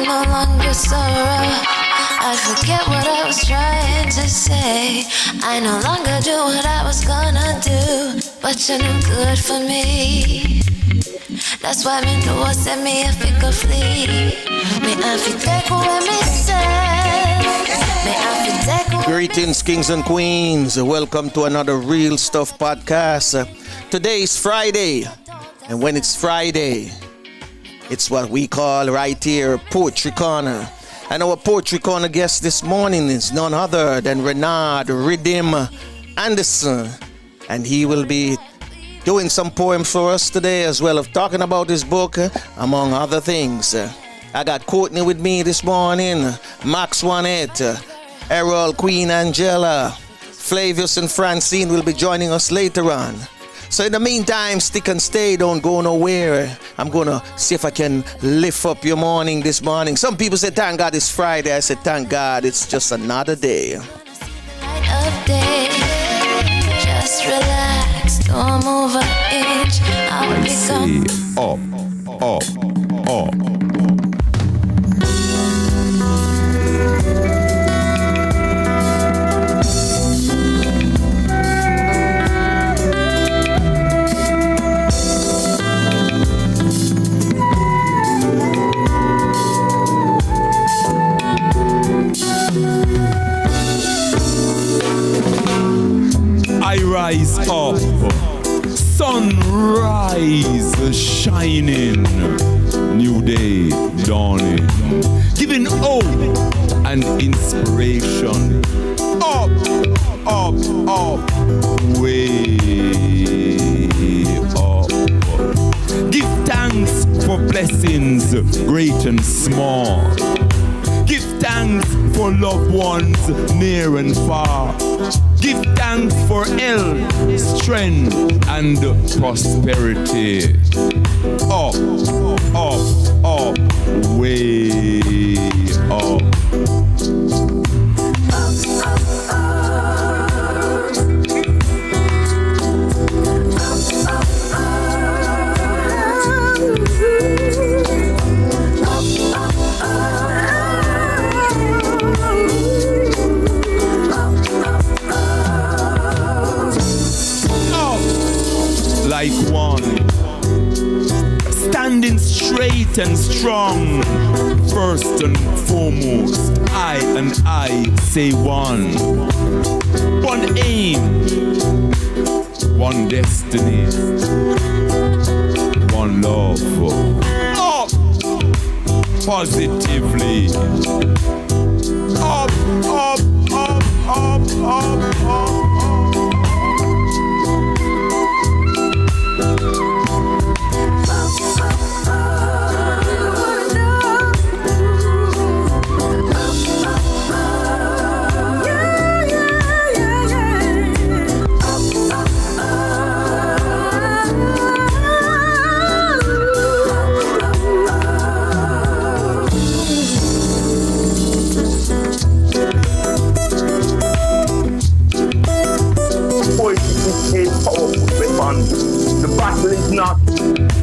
I'm no longer sorrow. I forget what I was trying to say. I no longer do what I was gonna do, but you're no good for me. That's why me know what send me a figure flee. Me have to take away myself. Me have to take away. Greetings, kings and queens. Welcome to another Real Stuff podcast. Today is Friday, and when it's Friday, it's what we call right here Poetry Corner. And our Poetry Corner guest this morning is none other than Renard Riddim Anderson, and he will be doing some poems for us today, as well as talking about his book, among other things. I got Courtney with me this morning, Max Juanette, Errol, Queen Angela, Flavius and Francine will be joining us later on. So in the meantime, stick and stay, don't go nowhere. I'm gonna see if I can lift up your morning this morning. Some people say, thank God it's Friday. I said, thank God it's just another day. Just relax, don't move an inch. I will become up. I rise up, sunrise shining, new day dawning, giving hope and inspiration. Up, way up. Give thanks for blessings great and small. Give thanks for loved ones near and far. Give thanks for health, strength, and prosperity. Up, way up. Like one, standing straight and strong. First and foremost, I say one. One aim, one destiny, one love. Up, positively. Up. The battle is not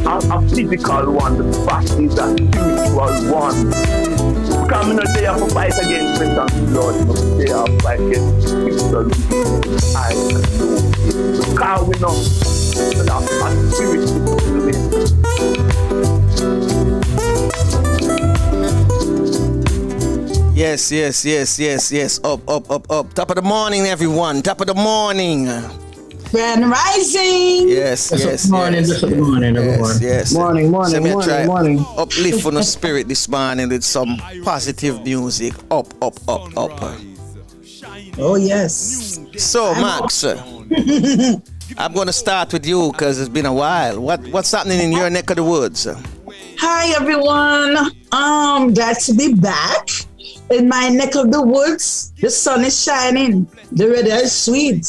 a physical one, the battle is a spiritual one. Because I'm not there for fight against flesh and blood, but they are fight against spiritual eyes and nose. Because we know that a spirit is win. Yes. Up. Top of the morning, everyone. Top of the morning. Grand Rising. Yes. Good morning, everyone. Yes. Morning. Uplift on the spirit this morning with some positive music. Up. Oh, yes. So, Max, I'm going to start with you because it's been a while. What's happening in your neck of the woods? Hi, everyone. Glad to be back. In my neck of the woods, the sun is shining. The weather is sweet.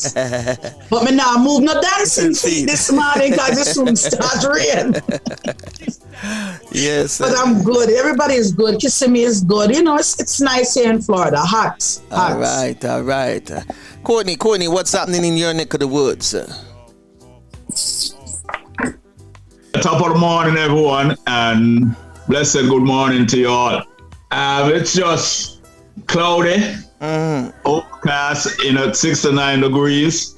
But me now move no dancing feet this morning because it soon start rain. Yes. But I'm good. Everybody is good. Kissimmee is good. You know, it's nice here in Florida. Hot. All right. Courtney, what's happening in your neck of the woods? Top of the morning, everyone, and blessed good morning to you all. It's just cloudy, overcast, 69 degrees.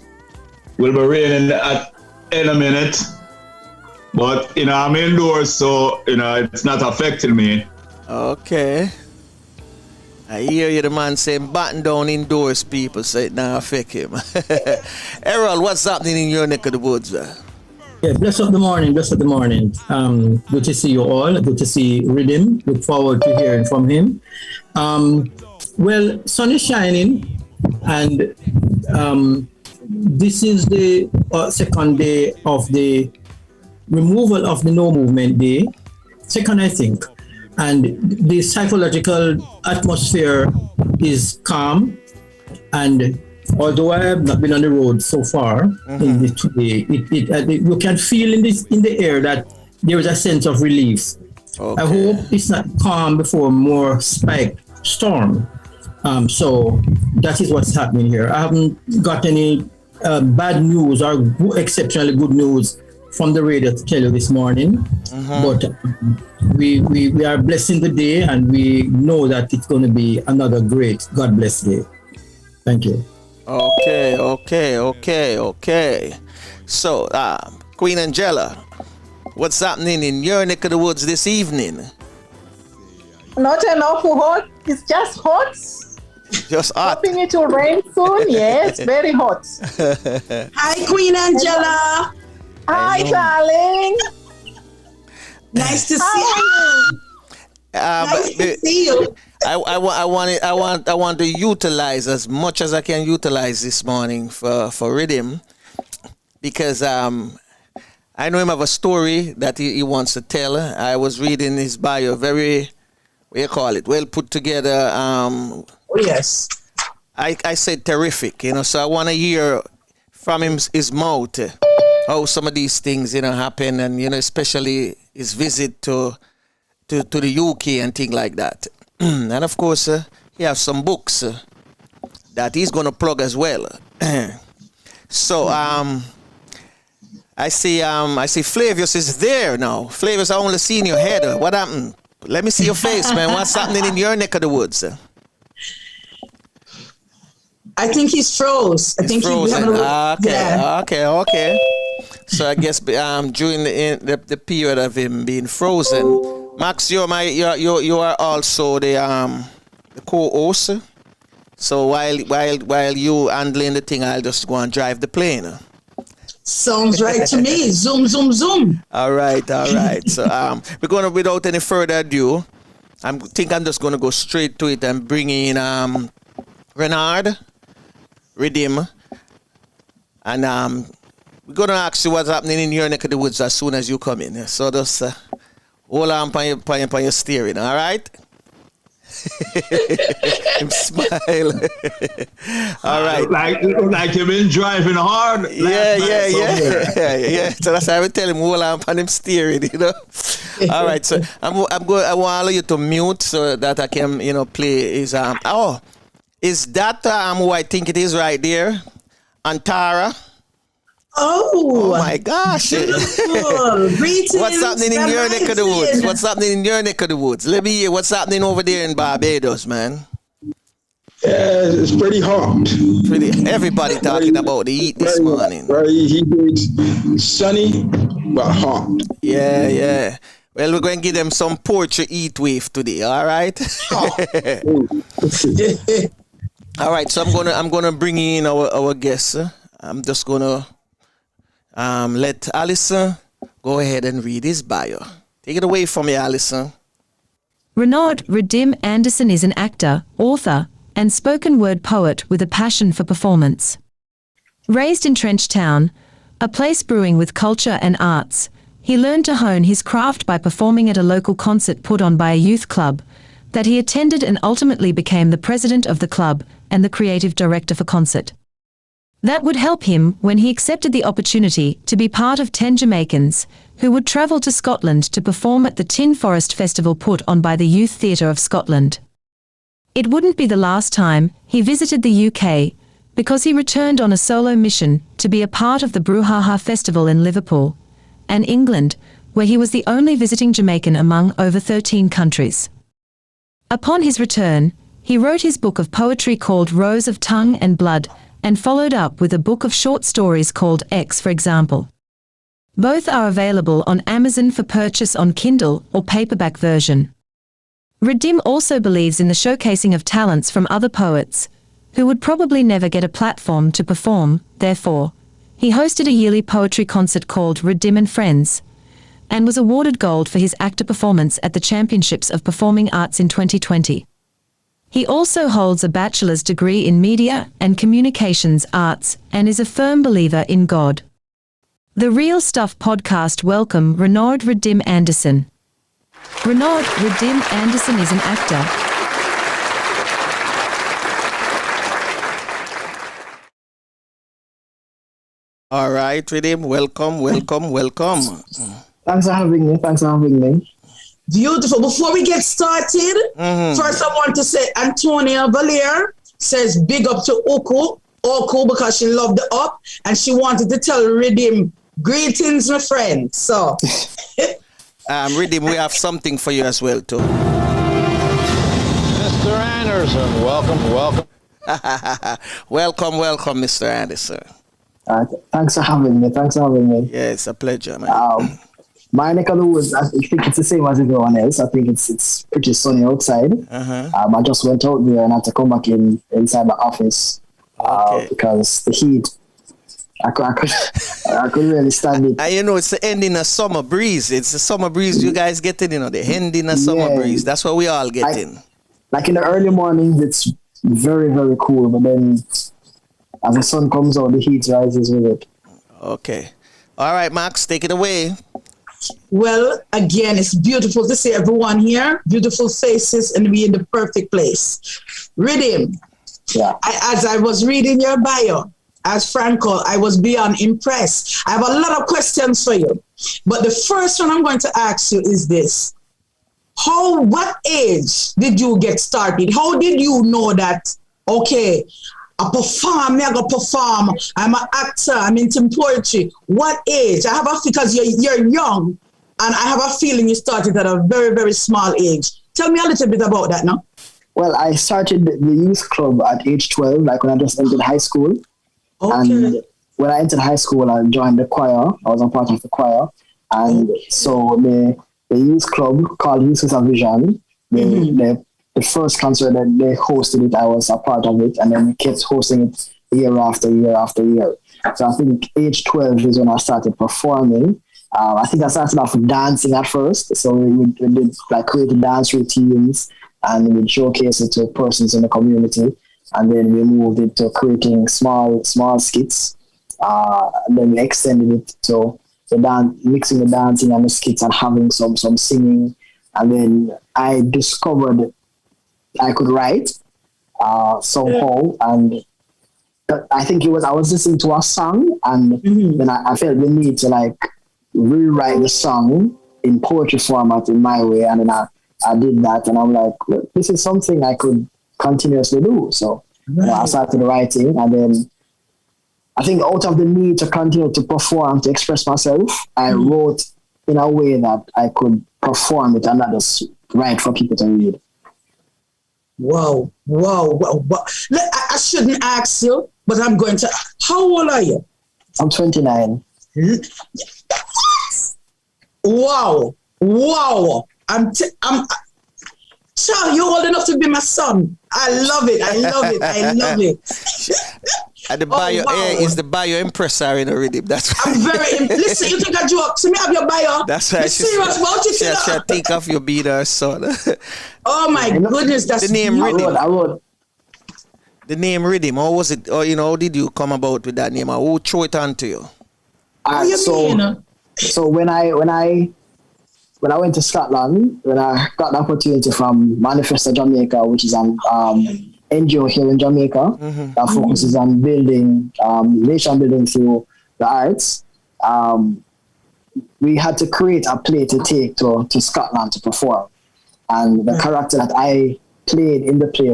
Will be raining in a minute. But, I'm indoors, so, it's not affecting me. Okay. I hear you, the man saying batten down indoors, people, so it not affect him. Errol, what's happening in your neck of the woods? Yeah, bless up the morning. Good to see you all. Good to see Riddim. Look forward to hearing from him. Well, sun is shining, and this is the second day of the removal of the no movement day. Second, I think. And the psychological atmosphere is calm. And although I have not been on the road so far in this today, you can feel in the air that there is a sense of relief. Okay. I hope it's not calm before more spike storm. So that is what's happening here. I haven't got any bad news or exceptionally good news from the radio to tell you this morning, but we are blessing the day, and we know that it's going to be another great God bless day. Thank you. Okay. So, Queen Angela, what's happening in your neck of the woods this evening? Not enough hot. It's just hot. Just hot. Hoping it will rain soon. Yes, very hot. Hi, Queen Angela. Hi, darling. Nice to see you. Nice to see you. I want to utilize as much as I can utilize this morning for Riddim, because I know him have a story that he wants to tell. I was reading his bio, very, well put together. Oh, yes. I said terrific, so I want to hear from his mouth how some of these things, happen, and, especially his visit to the UK and things like that. And of course, he has some books that he's going to plug as well. So, I see Flavius is there now. Flavius, I only seen your head. What happened? Let me see your face, man. What's happening in your neck of the woods? I think he's froze. I think he's having Okay. So I guess during the period of him being frozen, Max, you are also the co-host. So while you handling the thing, I'll just go and drive the plane. Sounds right to me. Zoom, zoom, zoom. All right. So we're gonna, without any further ado, I'm just gonna go straight to it and bring in Renard, Riddim, and we're gonna ask you what's happening in your neck of the woods as soon as you come in. So just hold on by your steering, all right? Smile. All right. Like you've been driving hard. Yeah. So that's why I would tell him hold on by him steering, All right. So I want to allow you to mute so that I can, play his is that who I think it is right there? Antara. Oh my gosh. Greetings. What's happening in your neck of the woods? Let me hear what's happening over there in Barbados, man. It's pretty hot. Everybody talking about the heat this morning. Very heat, sunny, but hot. Yeah. Well, we're going to give them some poetry heat wave today, all right? All right, so I'm gonna bring in our guests. I'm just gonna let Alison go ahead and read his bio. Take it away from me, Alison. Renard Riddim Anderson is an actor, author, and spoken word poet with a passion for performance. Raised in Trench Town, a place brewing with culture and arts, he learned to hone his craft by performing at a local concert put on by a youth club that he attended, and ultimately became the president of the club and the creative director for concert. That would help him when he accepted the opportunity to be part of 10 Jamaicans who would travel to Scotland to perform at the Tin Forest Festival put on by the Youth Theatre of Scotland. It wouldn't be the last time he visited the UK, because he returned on a solo mission to be a part of the Brouhaha Festival in Liverpool and England, where he was the only visiting Jamaican among over 13 countries. Upon his return, he wrote his book of poetry called Rose of Tongue and Blood, and followed up with a book of short stories called X, for example. Both are available on Amazon for purchase on Kindle or paperback version. Riddim also believes in the showcasing of talents from other poets, who would probably never get a platform to perform. Therefore, he hosted a yearly poetry concert called Riddim and Friends, and was awarded gold for his actor performance at the Championships of Performing Arts in 2020. He also holds a bachelor's degree in media and communications arts and is a firm believer in God. The Real Stuff podcast welcome Renard Riddim Anderson. Renard Riddim Anderson is an actor. All right, Riddim, welcome. Thanks for having me. Beautiful. Before we get started, first I want to say Antonia Valier says big up to Oku because she loved the up and she wanted to tell Riddim, greetings, my friend. So, Riddim, we have something for you as well, too. Mr. Anderson, welcome. welcome, Mr. Anderson. Thanks for having me. Yeah, it's a pleasure, man. My neck of the woods, I think it's the same as everyone else. I think it's pretty sunny outside. I just went out there and had to come back inside the office because the heat. I couldn't really stand it. And it's the ending of summer breeze. It's the summer breeze you guys getting, the ending of summer breeze. That's what we all getting. Like in the early mornings, it's very, very cool. But then as the sun comes out, the heat rises with it. Okay. All right, Max, take it away. Well, again, it's beautiful to see everyone here. Beautiful faces, and we in the perfect place. Riddim, as I was reading your bio, as Franco, I was beyond impressed. I have a lot of questions for you. But the first one I'm going to ask you is this. What age did you get started? How did you know that, okay, I'm going to perform, I'm an actor, I'm into poetry. What age? Because you're young, and I have a feeling you started at a very, very small age. Tell me a little bit about that now. Well, I started the youth club at age 12, like when I just entered high school. Okay. And when I entered high school, I joined the choir. I was a part of the choir. And so the youth club called Youth with a Vision, the first concert that they hosted it, I was a part of it. And then we kept hosting it year after year after year. So I think age 12 is when I started performing. I think I started off with dancing at first. So we did created dance routines and we showcase it to persons in the community. And then we moved into creating small skits. And then we extended it to mixing the dancing and the skits and having some singing. And then I discovered I could write somehow. And I think I was listening to a song and then I felt the need to rewrite the song in poetry format in my way. And then I did that and I'm like, look, this is something I could continuously do. So I started writing, and then I think out of the need to continue to perform, to express myself, I wrote in a way that I could perform it and not just write for people to read. Wow. I shouldn't ask you, but I'm going to. How old are you? I'm 29. Wow. Child, you're old enough to be my son. I love it. And the bio is the bio impressor in already. That's I'm very listen, you think I joke. So me have your bio. That's right. Serious about it. She'll think of your being her son. Oh my goodness, that's the name Riddim. I wrote. The name Riddim. How was it? Or how did you come about with that name? Or who threw it onto you? So when I went to Scotland, when I got the opportunity from Manifesto Jamaica, which is an NGO here in Jamaica that focuses on building, nation building through the arts, we had to create a play to take to Scotland to perform. And the character that I played in the play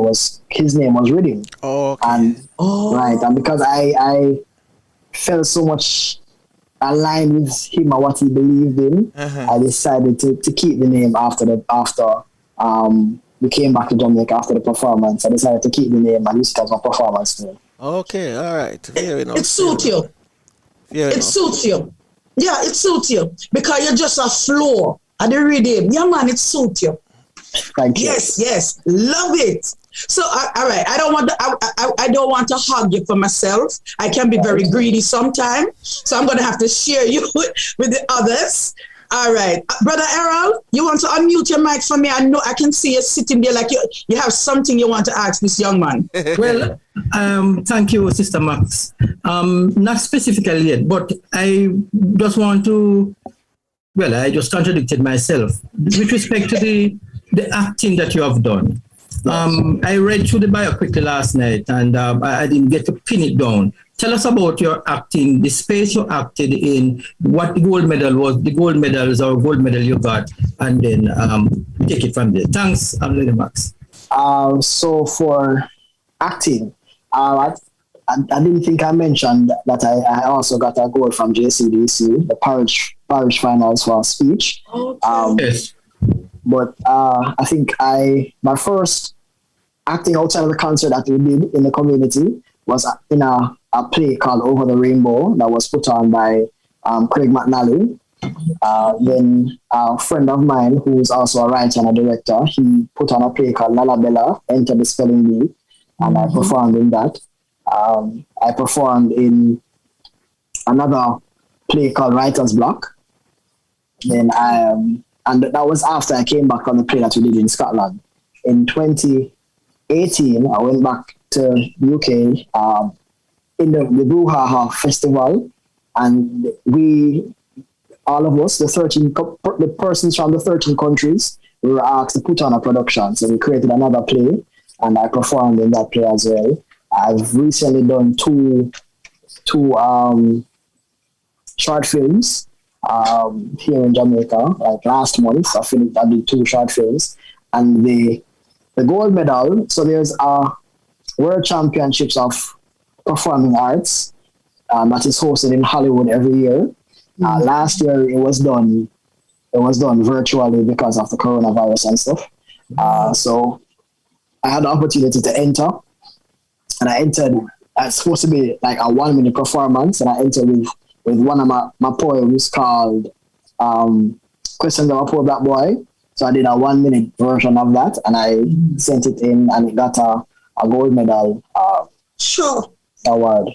his name was Riddim. Right. And because I felt so much aligned with him and what he believed in, I decided to keep the name after we came back to Jamaica after the performance. I decided to keep the name and use it as my performance name. Okay, all right. Fair enough. It suits you. Fair It enough. suits you. Yeah, it suits you because you're just a flow at the rhythm. Yeah, man, it suits you. Thank you. Yes, love it. So, all right, I don't want to hug you for myself. I can be very greedy sometimes, so I'm gonna have to share you with the others. All right, Brother Errol, you want to unmute your mic for me? I know I can see you sitting there like you have something you want to ask this young man. Well, thank you, Sister Max. Not specifically yet, but I just want to, well, I just contradicted myself with respect to the acting that you have done. I read through the bio quickly last night and I didn't get to pin it down. Tell us about your acting, the space you acted in, what the gold medal was, the gold medals or gold medal you got, and then take it from there. Thanks, Lady Max. So for acting, I didn't think I mentioned that I also got a gold from JCDC, the parish finals for speech. Okay. Yes. But I think my first acting outside of the concert that we did in the community was in a play called Over the Rainbow that was put on by Craig McNally. Then a friend of mine who's also a writer and a director, he put on a play called Lalabella, Enter the Spelling Bee, and I performed in that. I performed in another play called Writer's Block. Then and that was after I came back on the play that we did in Scotland. In 2018, I went back to UK in the Brouhaha Festival, and all of us, the persons from the 13 countries, we were asked to put on a production. So we created another play, and I performed in that play as well. I've recently done two short films here in Jamaica. Like last month, I did 2 short films, and the gold medal. So there's World Championships of Performing Arts that is hosted in Hollywood every year. Last year it was done virtually because of the coronavirus and stuff. So I had the opportunity to enter, and I entered. It's supposed to be like a 1-minute performance, and I entered with one of my poems called Questions of a Poor Black Boy. So I did a 1-minute version of that, and I sent it in, and it got a gold medal award.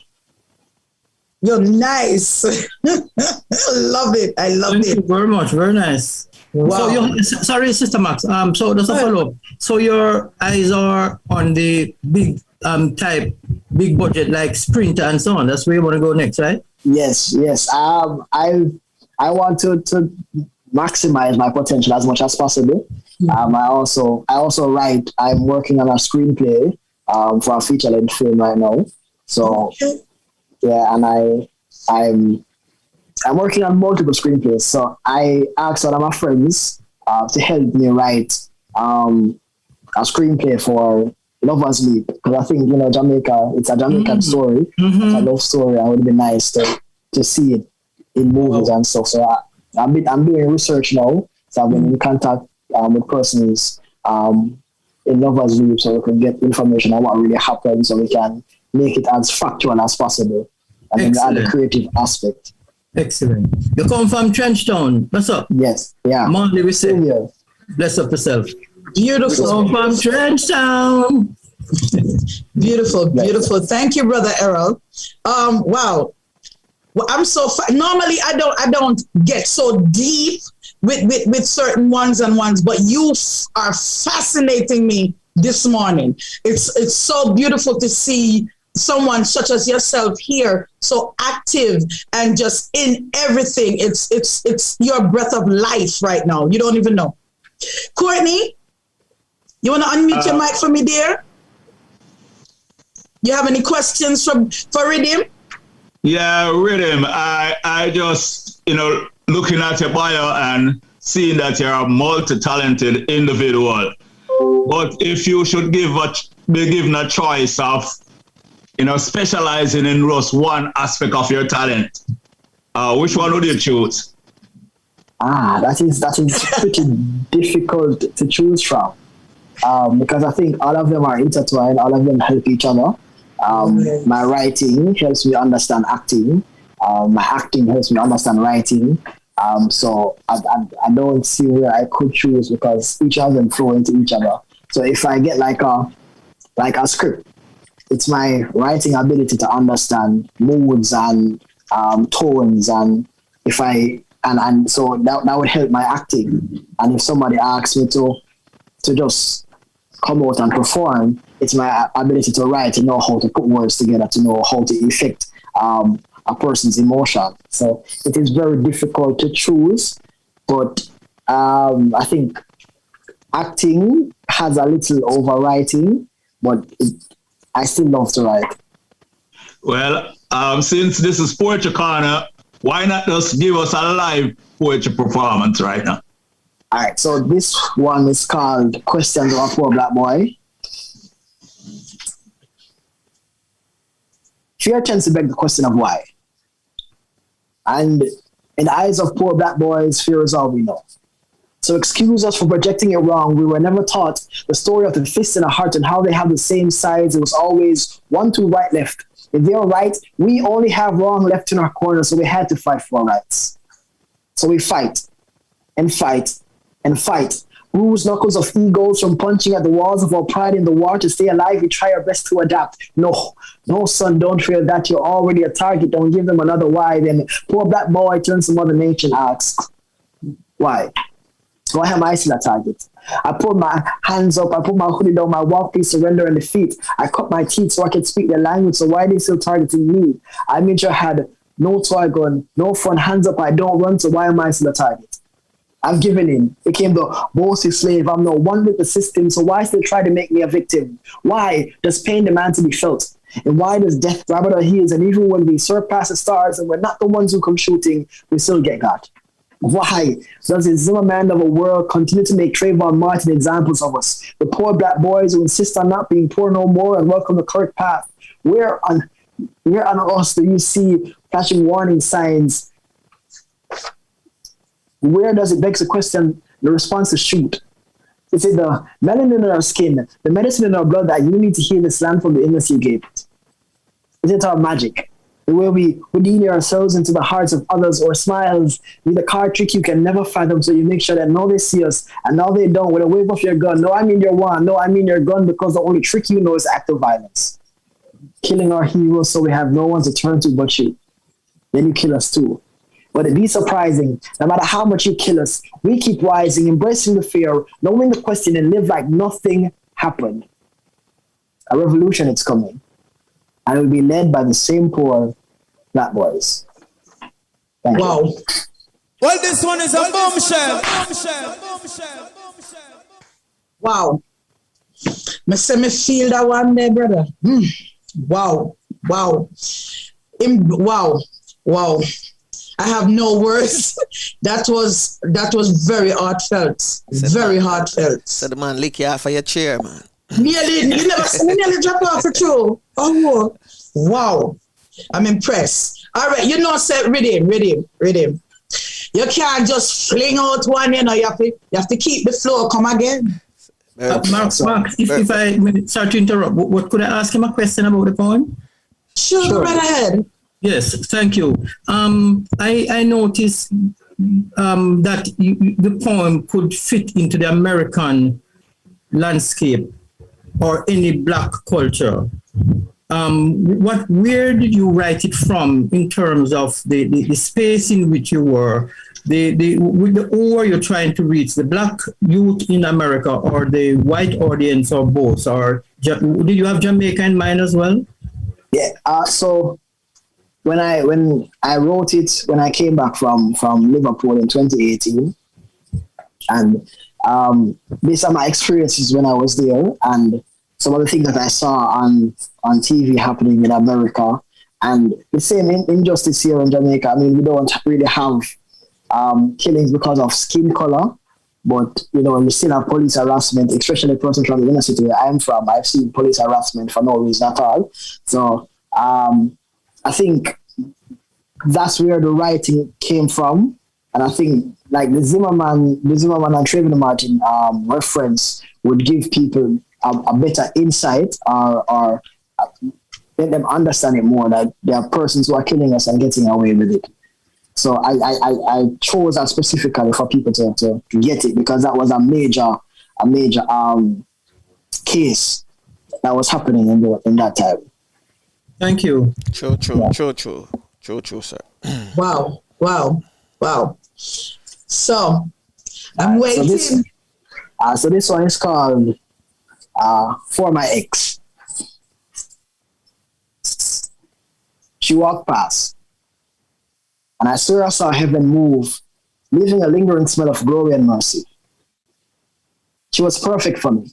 You're nice. Love it. I love it. Thank you very much. Very nice. Wow. So sorry, Sister Max. So just a follow-up. So your eyes are on the big big budget like Sprinter and so on. That's where you want to go next, right? Yes. I want to maximize my potential as much as possible. I also write. I'm working on a screenplay for a feature-length film right now. So yeah, and I'm working on multiple screenplays. So I asked one of my friends to help me write a screenplay for Lovers Leap, because I think Jamaica. It's a Jamaican story. It's a love story. It would be nice to see it in movies and stuff. So I'm doing research now. So I've been in contact with persons in Lovers Leap, so we can get information on what really happened, so we can make it as factual as possible, and then add the creative aspect. Excellent. You come from Trenchtown. What's up? Yes. Yeah. Monday we say. Bless up yourself. Beautiful. Come from Trenchtown. Beautiful. Thank you, Brother Errol. Wow. Well, I'm so normally I don't get so deep with certain ones, but you are fascinating me this morning. It's so beautiful to see someone such as yourself here, so active and just in everything. It's your breath of life right now. You don't even know. Courtney, you want to unmute your mic for me, dear? You have any questions for Riddim? Yeah, Riddim, I just, looking at your bio and seeing that you're a multi-talented individual. But if you should be given a choice of, specializing in just one aspect of your talent, which one would you choose? That is pretty difficult to choose from. because I think all of them are intertwined, all of them help each other. My writing helps me understand acting. My acting helps me understand writing. So I don't see where I could choose because each of them flow into each other. So if I get like a script, it's my writing ability to understand moods and tones, and if I and so that would help my acting. And if somebody asks me to just come out and perform, it's my ability to write, to know how to put words together, to know how to affect a person's emotion. So it is very difficult to choose, but I think acting has a little over writing, but I still love to write. Well, since this is Poetry Corner, why not just give us a live poetry performance right now? All right, so this one is called Questions of a Poor Black Boy. Fear tends to beg the question of why. And in the eyes of poor black boys, fear is all we know. So excuse us for projecting it wrong. We were never taught the story of the fist and the heart and how they have the same sides. It was always 1, 2, right, left. If they're right, we only have wrong left in our corner, so we had to fight for our rights. So we fight and fight and fight. Bruised knuckles of egos from punching at the walls of our pride in the war. To stay alive, we try our best to adapt. No, son, don't fear that. You're already a target. Don't give them another why. Then poor black boy turns to Mother Nature and asks, why? Why am I still a target? I put my hands up, I put my hoodie down, my walk, please surrender and defeat. I cut my teeth so I can speak their language, so why are they still targeting me? I made sure I had no toy gun, no fun, hands up, I don't run, so why am I still a target? I've given in, became the bossy slave, I'm no one with the system, so why still try to make me a victim? Why does pain demand to be felt? And why does death grab at our heels? And even when we surpass the stars and we're not the ones who come shooting, we still get got. Why does the Zimmerman of a world continue to make Trayvon Martin examples of us? The poor black boys who insist on not being poor no more and welcome the correct path. Where on us do you see flashing warning signs? Where does it beg the question, the response is shoot? Is it the melanin in our skin, the medicine in our blood that you need to heal this land from the illness you gave it? Is it our magic? The way we houdini ourselves into the hearts of others, or smiles with a card trick you can never fathom, so you make sure that now they see us and now they don't with a wave of your gun. No, I mean your wand. No, I mean your gun, because the only trick you know is active violence. Killing our heroes so we have no one to turn to but you. Then you kill us too. But it be surprising, no matter how much you kill us, we keep rising, embracing the fear, knowing the question, and live like nothing happened. A revolution is coming. And it will be led by the same poor black boys. Thank you. Well, this one is a bombshell. Wow. Me say me feel that one there, brother. Wow. Wow. Wow. I have no words. That was very heartfelt. Very heartfelt. So the man lick you off of your chair, man. You nearly dropped off the show. Oh, wow. I'm impressed. All right, say Riddim. You can't just fling out one, you have to keep the flow. Come again. Mark, if I start to interrupt, what could I ask him a question about the poem? Sure. Right ahead. Yes, thank you. I noticed that the poem could fit into the American landscape or any black culture. Where did you write it from in terms of the space in which you were? Who are you trying to reach? The black youth in America or the white audience, or both? Or did you have Jamaica in mind as well? Yeah. So when I wrote it, when I came back from Liverpool in 2018, and based on my experiences when I was there, and some of the things that I saw on TV happening in America, and the same injustice here in Jamaica. I mean, we don't really have killings because of skin color, but you still have police harassment, especially a person from the inner city where I'm from. I've seen police harassment for no reason at all. So I think that's where the writing came from, and I think like the Zimmerman and Trayvon Martin reference would give people a better insight or let them understand it more, that there are persons who are killing us and getting away with it. So I chose that specifically for people to get it, because that was a major case that was happening in that time. Thank you. True, sir. Wow. So I'm waiting. So this one is called For My Ex. She walked past, and I swear I saw heaven move, leaving a lingering smell of glory and mercy. She was perfect for me,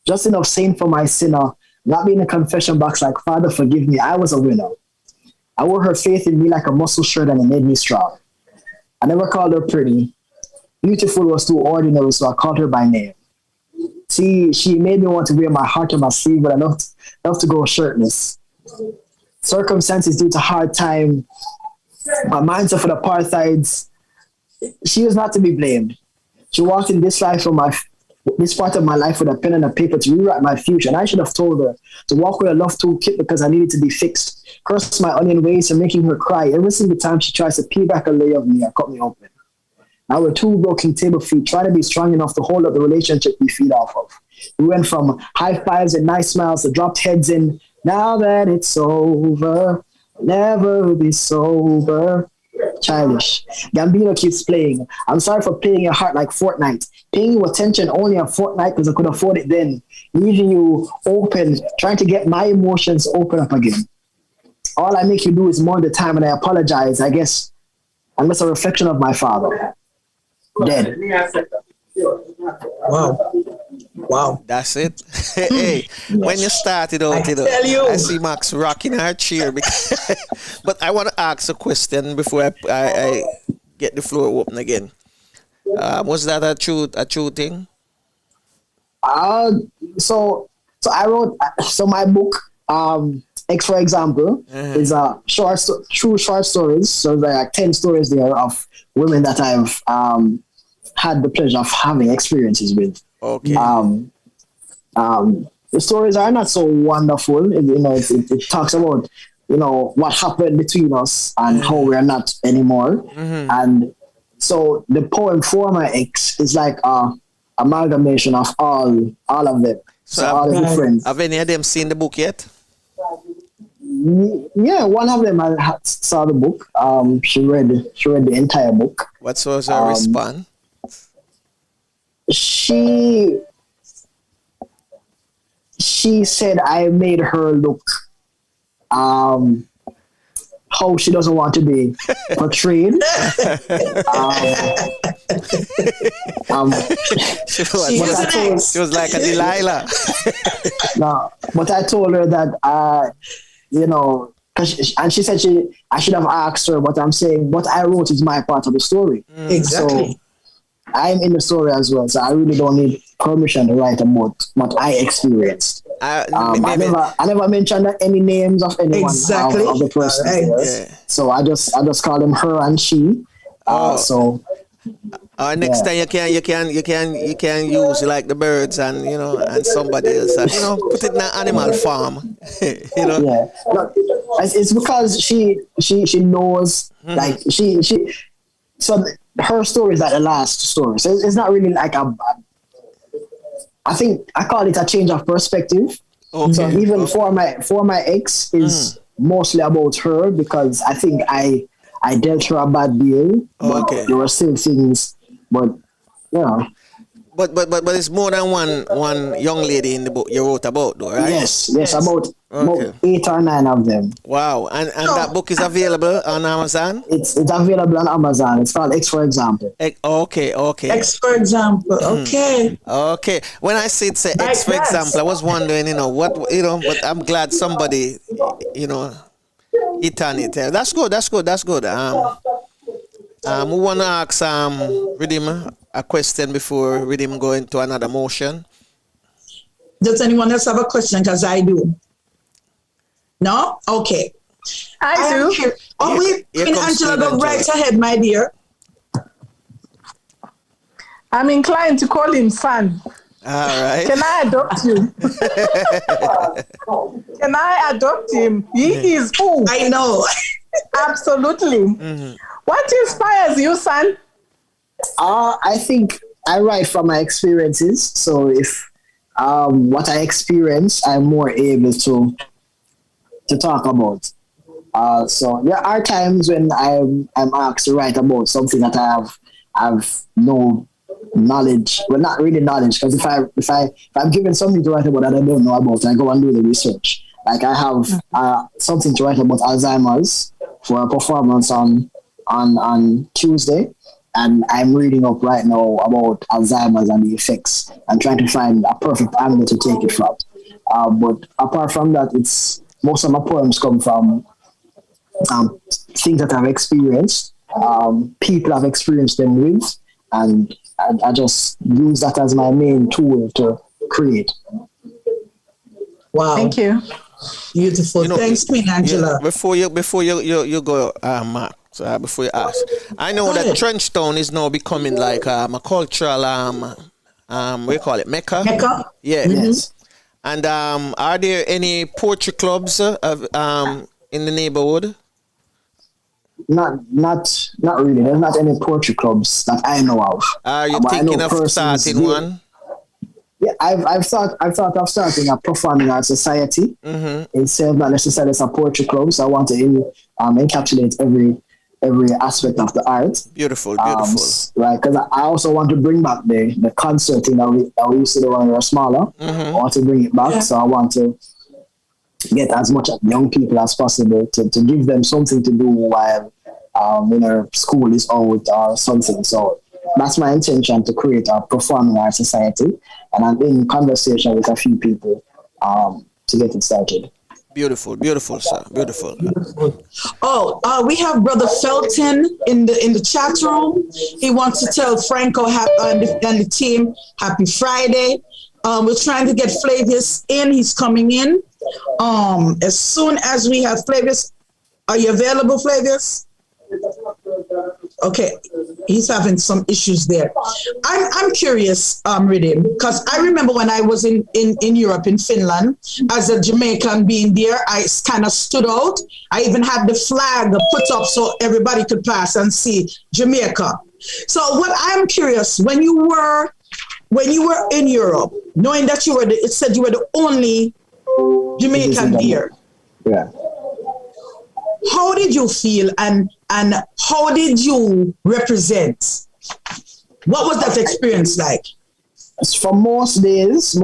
just enough saint for my sinner, not being a confession box like, Father, forgive me, I was a winner. I wore her faith in me like a muscle shirt, and it made me strong. I never called her pretty. Beautiful was too ordinary, so I called her by name. See, she made me want to wear my heart on my sleeve, but I love to go shirtless. Circumstances due to hard time, my mindset for the apartheids. She was not to be blamed. She walked in this life this part of my life with a pen and a paper to rewrite my future, and I should have told her to walk with a love toolkit because I needed to be fixed. Curse my onion ways for making her cry every single time she tries to peel back a layer of me and cut me open. Now we're two broken table feet trying to be strong enough to hold up the relationship we feed off of. We went from high fives and nice smiles to dropped heads in, now that it's over, I'll never be sober. Childish. Gambino keeps playing. I'm sorry for playing your heart like Fortnite. Paying you attention only a fortnight because I could afford it then. Leaving you open, trying to get my emotions open up again. All I make you do is mourn the time, and I apologize, I guess. I'm just a reflection of my father. Dead. Wow. That's it. Hey, when you started out, I see Max rocking her chair. But I want to ask a question before I get the floor open again. Was that a true thing? So I wrote. So my book, X, for example, is a true short stories. So there are 10 stories there of women that I've had the pleasure of having experiences with. Okay. The stories are not so wonderful. It talks about what happened between us and how we are not anymore. And so the poem For My Ex is like a amalgamation of all of them. So all the different. Have any of them seen the book yet? Yeah, one of them saw the book. She read the entire book. What was her response? She said I made her look how she doesn't want to be portrayed. She was like a Delilah. No, but I told her that and she said I should have asked her, but I'm saying what I wrote is my part of the story. Exactly. So I'm in the story as well, so I really don't need permission to write about what I experienced. I never mentioned any names of anyone of the person. So I just call them her and she. Next time you can use like the birds and and somebody else and put it in an animal farm. Yeah, it's because she knows like she so her story is like the last story, so it's not really like I think I call it a change of perspective. Okay. So even For My Ex is mostly about her, because I think I dealt her a bad deal, but there were still things, but But it's more than one young lady in the book you wrote about, though, right? Yes, about 8 or 9 of them. Wow, and that book is available on Amazon? It's available on Amazon. It's called X, for example. Okay. X, for example. Okay. Okay. When I said X, for example, I was wondering, but I'm glad somebody, hit on it. That's good. We want to ask Riddim a question before Riddim go into another motion. Does anyone else have a question? Because I do. No? Okay. I do. Angela, go right ahead, my dear. I'm inclined to call him son. All right. Can I adopt you? Can I adopt him? He is who? I know. Absolutely. What inspires you, son? I think I write from my experiences. So if what I experience, I'm more able to talk about. So there are times when I'm asked to write about something that I've no knowledge. Well, not really knowledge, because if I'm given something to write about that I don't know about, I go and do the research. Like I have something to write about Alzheimer's for a performance on Tuesday, and I'm reading up right now about Alzheimer's and the effects, and trying to find a perfect angle to take it from. But apart from that, it's most of my poems come from things that I've experienced, people I've experienced them with, and I just use that as my main tool to create. Wow. Thank you. Beautiful. Thanks, Queen Angela. Yeah, before you go, Mark, before you ask, I know that Trenchtown is now becoming like a cultural what do you call it, Mecca? Mecca? Yeah. Mm-hmm. Yes. And are there any poetry clubs in the neighborhood? Not really. There's not any poetry clubs that I know of. Are you thinking of starting one? Yeah, I've thought of starting a performing arts society. Instead of not necessarily a poetry club. So I want to encapsulate every aspect of the art. Beautiful. Right, because I also want to bring back the concert thing that we used to do when we were smaller. I want to bring it back, so I want to get as much young people as possible to give them something to do while school is out or something. So that's my intention, to create a performing arts society, and I'm in conversation with a few people to get it started. Beautiful, sir. Beautiful. Oh, we have Brother Felton in the chat room. He wants to tell Franco and the team happy Friday. We're trying to get Flavius in. He's coming in. As soon as we have Flavius, are you available, Flavius? Okay, he's having some issues there. I'm curious, Riddim, because I remember when I was in Europe, in Finland, as a Jamaican being there, I kind of stood out. I even had the flag put up so everybody could pass and see Jamaica. So what I'm curious, when you were in Europe, knowing that it said you were the only Jamaican there. Yeah. How did you feel and how did you represent? What was that experience like? For most days,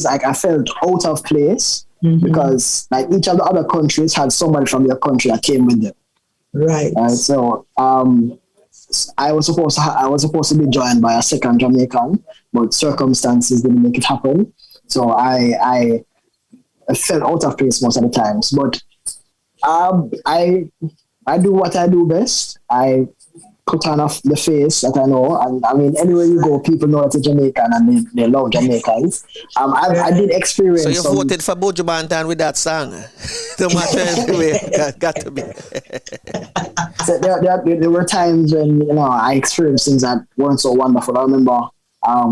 like I felt out of place because like each of the other countries had somebody from their country that came with them. Right. So I was supposed to be joined by a second Jamaican, but circumstances didn't make it happen. So I felt out of place most of the times. But I do what I do best. I put on the face that I know, and I mean, anywhere you go, people know it's a Jamaican and they love Jamaicans. I did experience. So you voted for Buju Banton with that song? No matter anyway, got to be. So there were times when I experienced things that weren't so wonderful. I remember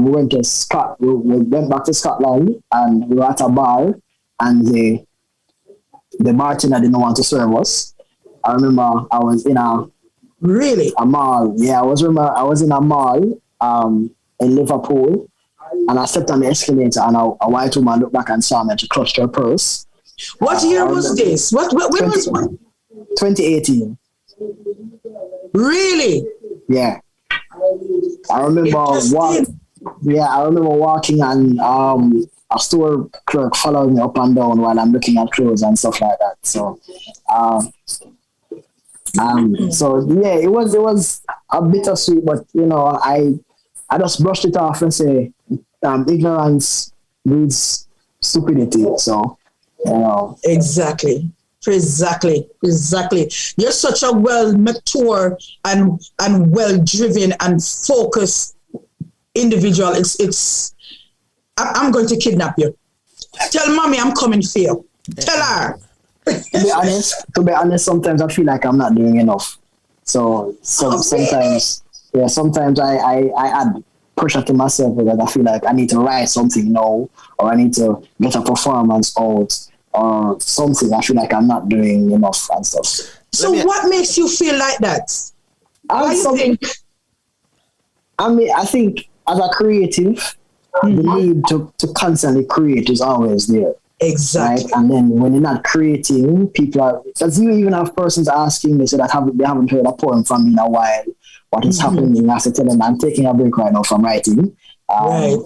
we went back to Scotland and we were at a bar, and the bartender didn't want to serve us. I remember I was in a mall. Yeah, I was in a mall in Liverpool, and I stepped on the escalator, and a white woman looked back and saw me, and she clutched her purse. What year was this? When was what? 2018. Really? Yeah. I remember walking, and a store clerk followed me up and down while I'm looking at clothes and stuff like that. So, so yeah, it was a bittersweet, but I just brushed it off and say, ignorance breeds stupidity. So, Exactly. You're such a well-mature and well-driven and focused individual. I'm going to kidnap you. Tell mommy I'm coming for you. Tell her. To be honest, sometimes I feel like I'm not doing enough. So sometimes I add pressure to myself because I feel like I need to write something now, or I need to get a performance out, or something. I feel like I'm not doing enough and stuff. So what makes you feel like that? Why you think? I mean, I think as a creative, the need to constantly create is always there. Exactly. Right? And then when you're not creating, people are, because you even have persons asking me, so that they haven't heard a poem from me in a while. What is happening? I have to tell them I'm taking a break right now from writing. Right.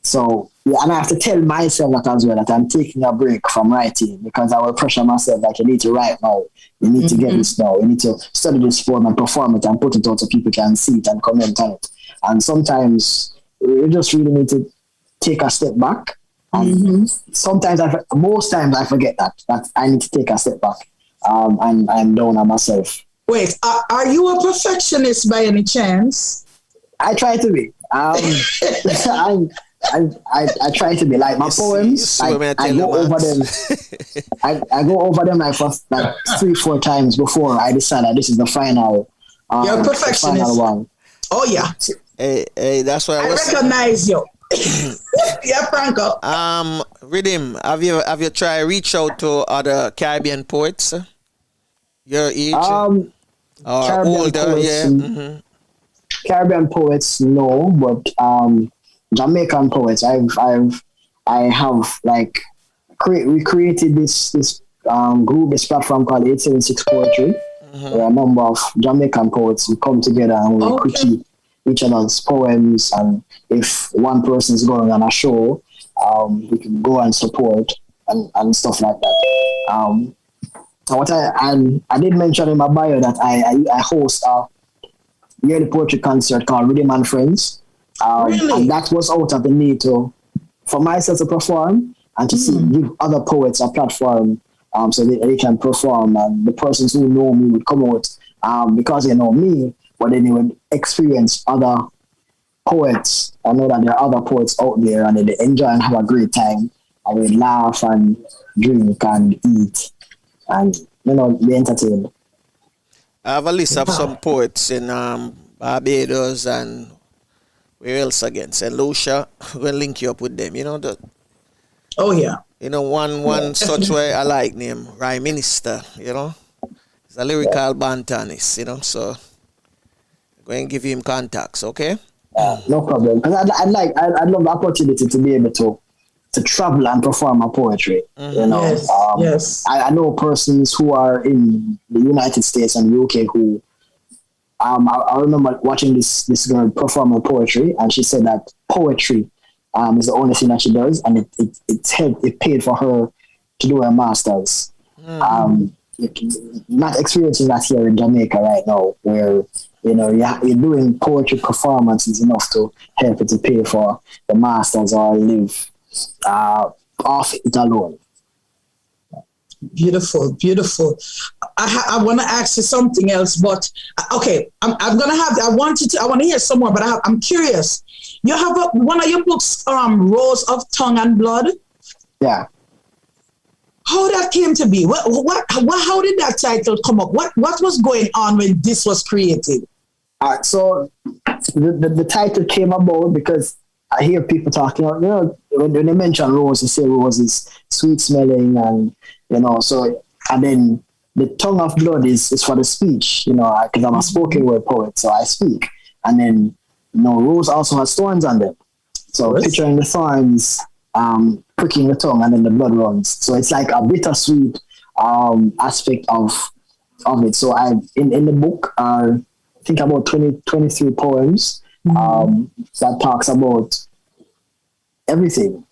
So, yeah, and I have to tell myself that as well, that I'm taking a break from writing, because I will pressure myself like, you need to write now. You need to get this now. You need to study this poem and perform it and put it out so people can see it and comment on it. And sometimes you just really need to take a step back. And sometimes, most times I forget that I need to take a step back, and I'm down on myself. Wait, are you a perfectionist by any chance? I try to be. I try to be like my poems. I go over them. I go over them like 3-4 times before I decide that this is the final. You're a perfectionist. The final one. Oh yeah. Hey, that's why I recognize you. Yeah, Franco. Riddim, have you tried reach out to other Caribbean poets your age? Or Caribbean older, poets, Caribbean poets, no, but Jamaican poets, I have like we created this group, this platform called 876 Poetry, where a number of Jamaican poets we come together and we critique each other's poems, and if one person is going on a show, we can go and support and stuff like that. What I did mention in my bio that I host a yearly poetry concert called Riddim and Friends. Really? And that was out of the need for myself to perform and to give other poets a platform so they can perform, and the persons who know me would come out because they know me, but then they would experience other poets. I know that there are other poets out there and they enjoy and have a great time, and we laugh and drink and eat and be entertained. I have a list of some poets in Barbados and where else again? St. Lucia. We'll link you up with them. Oh yeah. One such way I like name Rhyme Minister. He's a lyrical bantanist. So I'm going to give him contacts. Okay. No problem. Because I'd love the opportunity to be able to travel and perform my poetry. Yes. I know persons who are in the United States and UK who I remember watching this girl perform her poetry, and she said that poetry is the only thing that she does, and it paid for her to do her masters. Not experiencing that here in Jamaica right now, where you're doing poetry performances enough to help it to pay for the masters or live off it alone. Beautiful. I want to ask you something else, but okay, I'm gonna have. I want to hear some more, but I'm curious. You have one of your books, Rose of Tongue and Blood. Yeah. How that came to be? How did that title come up? What was going on when this was created? So the title came about because I hear people talking about, when they mention rose, they say rose is sweet smelling, and so, and then the tongue of blood is for the speech, because I'm a spoken word poet, so I speak, and then rose also has thorns on them, so picturing the thorns pricking the tongue, and then the blood runs, so it's like a bittersweet aspect of it. So I in the book I think about 23 poems that talks about everything,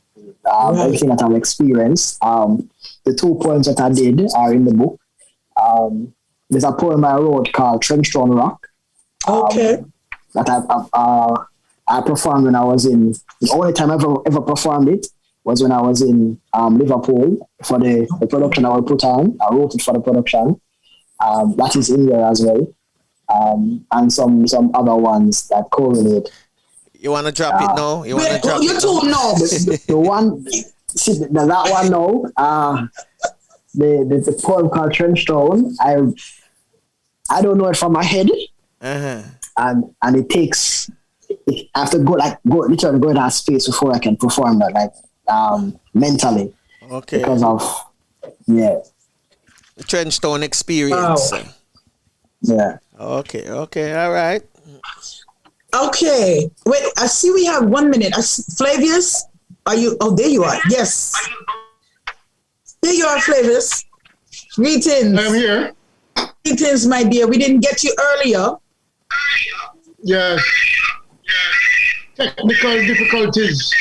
everything that I've experienced. The 2 poems that I did are in the book. There's a poem I wrote called Trenchstone Rock. That I performed when I was in. The only time I ever performed it was when I was in Liverpool for the production I would put on. I wrote it for the production. That is in there as well. And some other ones that correlate. You want to drop it now? You want to drop it? You two know. The one, that one now. The poem called Trenchstone. I don't know it from my head, and it takes I have to literally go in that space before I can perform that, like mentally. Okay. Because of the Trenchtown experience. Wow. Yeah. Okay, all right. Okay. Wait, I see we have 1 minute. Flavius, are you? Oh, there you are. Yes. There you are, Flavius. Greetings. I'm here. Greetings, my dear. We didn't get you earlier. Yes. Technical difficulties.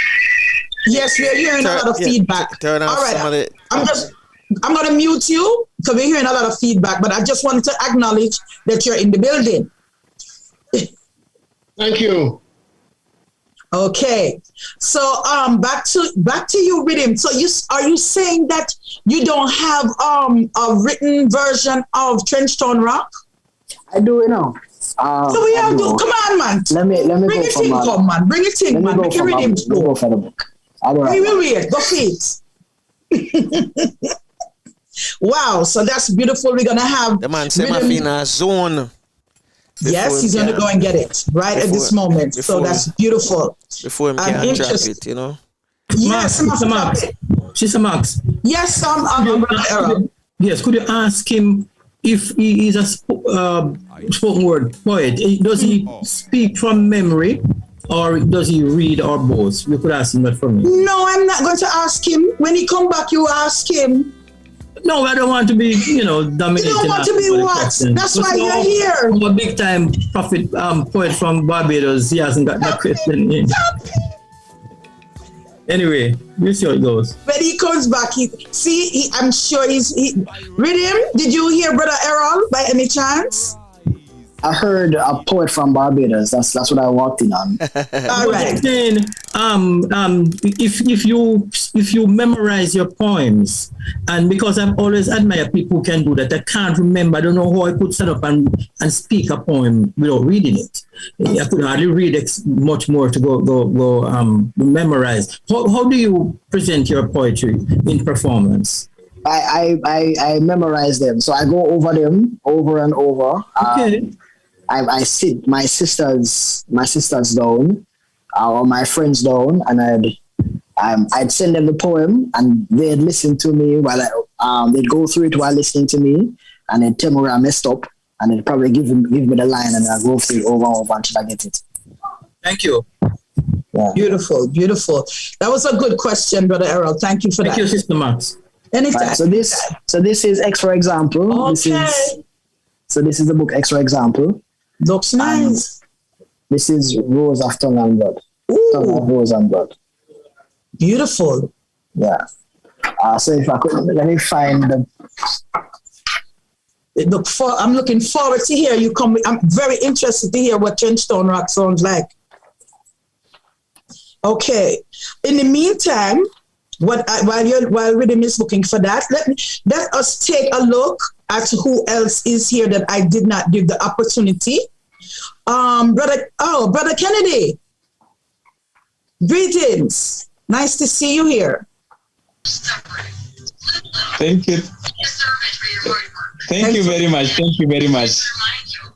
Yes, we're hearing a lot of feedback. Turn off all right. some of it. I'm going to mute you because we're hearing a lot of feedback, but I just wanted to acknowledge that you're in the building. Thank you. Okay. So back to you, Riddim. So are you saying that you don't have a written version of Trenchtown Rock? I do, you know. So we have to come on, man. Let me bring it in, come man. Bring it in, man. Make it Riddim flow. Go for the book. We will wait. Go feet. Wow, so that's beautiful. We're gonna have the man Semafina zone. Yes, he's gonna go and get it right at this moment. So that's beautiful. Before him can drop it, you know. Yes, Sister Max. Yes, I'm Aaron. Yes, could you ask him if he is a spoken word poet? Does he speak from memory, or does he read, or both? You could ask him that for me. No, I'm not going to ask him. When he come back, you ask him. No, I don't want to be, dominating. You don't want to be what? That's why you're here. I'm a big time poet from Barbados. He hasn't got that question in. Anyway, we'll see how it goes. When he comes back, I'm sure Riddim, did you hear Brother Errol by any chance? I heard a poet from Barbados. That's what I walked in on. All right. Then, if you memorize your poems, and because I've always admired people who can do that, I can't remember. I don't know how I could set up and speak a poem without reading it. I could hardly read much more to go memorize. How do you present your poetry in performance? I memorize them, so I go over them over and over. Okay. I sit my sisters down, or my friends down, and I'd send them the poem, and they'd listen to me while they'd go through it while listening to me, and they'd tell me where I messed up, and they'd probably give me the line, and I'd go through it over and over until I get it. Thank you. Yeah. Beautiful. That was a good question, Brother Errol. Thank you for that. Thank you, Sister Max. Anytime. Right, so this is X for example. Okay. This is the book X for example. Looks nice. This is Rose of Tongue and Blood. Tongue of Rose and Blood. Beautiful. Yeah. So if I could, let me find the. I'm looking forward to hear you come. I'm very interested to hear what Trenchtown Rock sounds like. Okay. In the meantime, while Riddim is looking for that, let us take a look at who else is here that I did not give the opportunity. Brother Kennedy. Greetings. Nice to see you here. Thank you. Thank you very much. Thank you very much.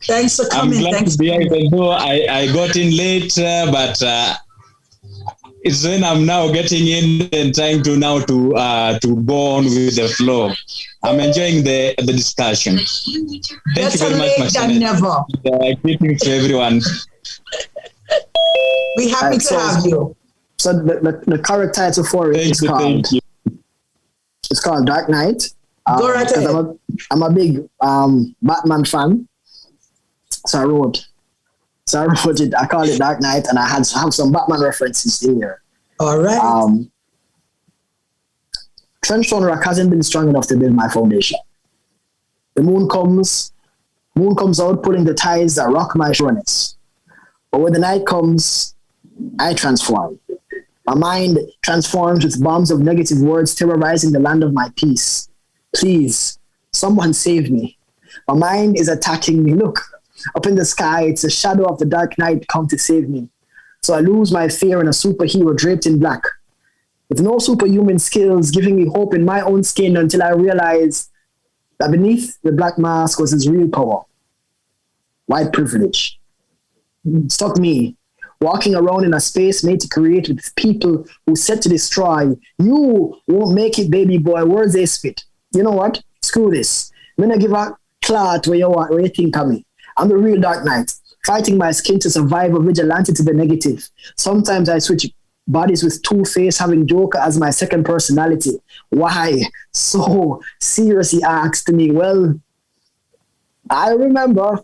Thanks for coming. I'm glad to be here, even though I got in late, but it's when I'm now getting in and trying to go on with the flow. I'm enjoying the discussion. Thank you very much, never. Greetings to everyone. We're happy to have you. So the correct title for it is called. It's called Dark Knight. Go right ahead. I'm a big Batman fan, so I wrote it. I call it Dark Knight, and I have some Batman references in here. All right. Trenchtown Rock hasn't been strong enough to build my foundation. The moon comes out, pulling the ties that rock my sureness. But when the night comes, I transform. My mind transforms with bombs of negative words terrorizing the land of my peace. Please, someone save me. My mind is attacking me. Look, up in the sky, it's a shadow of the Dark Knight come to save me. So I lose my fear in a superhero draped in black, with no superhuman skills, giving me hope in my own skin until I realize that beneath the black mask was his real power. White privilege. Stuck me walking around in a space made to create with people who set to destroy. You won't make it, baby boy. Words they spit. You know what? Screw this. I'm gonna give a clout where you think of me. I'm the real Dark Knight, fighting my skin to survive, a vigilante to the negative. Sometimes I switch bodies with Two-Face, having Joker as my second personality. Why so serious, he asked me. Well, I remember